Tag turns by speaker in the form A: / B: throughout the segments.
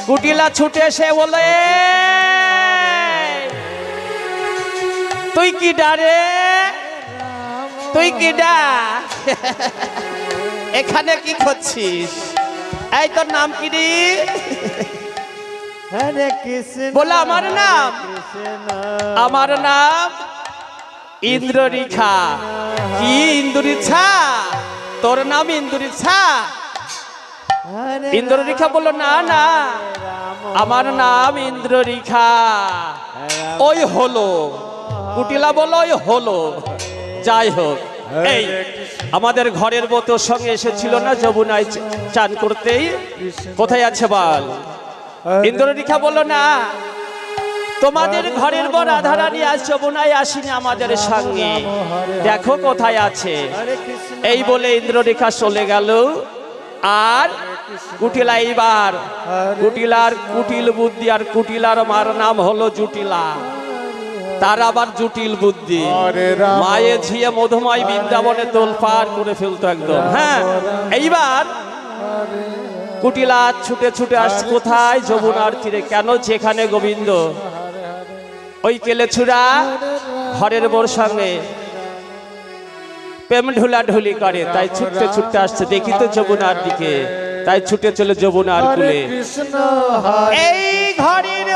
A: কুটিলা ছুটে এসে বলে, তুই কি ডারে, তুই কি ডা, এখানে কি করছিস? এই তোর নাম কি রে?
B: হরে কৃষ্ণ
A: বলে আমার নাম, আমার নাম ইন্দ্ররেখা। কি ইন্দ্ররেখা? তোর নাম ইন্দ্ররেখা? ইন্দ্ররেখা বলল, না না, আমার নাম ইন্দ্ররেখা। ওই হলো, কুটিলা বলো ওই হলো। যাই হোক, এই আমাদের ঘরের বউ তোর সঙ্গে এসেছিল না যমুনায় চান করতেই? কোথায় আছে বল? ইন্দ্ররেখা বলল, না, তোমাদের ঘরের বউ রাধারানী আজ যমুনায় আসেনি আমাদের সঙ্গে, দেখো কোথায় আছে। এই বলে ইন্দ্ররেখা চলে গেল। আর কুটিলা এইবার, কুটিলার কুটিল বুদ্ধি, আর কুটিলার মার নাম হলো জুটিলা। তার আবার জুটিল বুদ্ধি। মায়ে ঝিয়ে মধুময় বৃন্দাবনে তোলপাড় করে ফেলতো একদম। হ্যাঁ, এইবার কুটিলা ছুটে ছুটে আসছে কোথায়? যমুনার তীরে। কেন? যেখানে গোবিন্দ ওই কেলেছুরা ঘরের বোর সঙ্গে প্রেম ঢুলাঢুলি করে, তাই ছুটতে ছুটতে আসছে। দেখি তো যমুনার দিকে, তাই ছুটে চলে যমুনার কুলে। এই ঘরের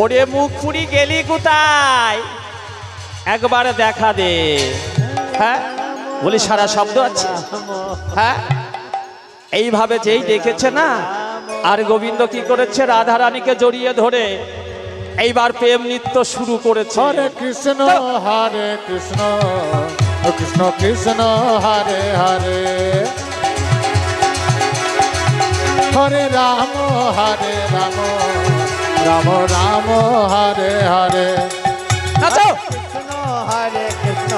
A: ওরে মুখ পুরি গেলি কোথায়? একবার দেখা দে। হ্যাঁ বলি, সারা শব্দ আছে। হ্যাঁ, এইভাবে যেই দেখেছে না, আর গোবিন্দ কি করেছে? রাধারানীকে জড়িয়ে ধরে এইবার প্রেম নৃত্য শুরু করেছে।
B: হরে কৃষ্ণ হরে কৃষ্ণ কৃষ্ণ কৃষ্ণ হরে হরে, হরে রাম রাম রাম হরে হরে।
A: নাচো।
B: কৃষ্ণ হরে কৃষ্ণ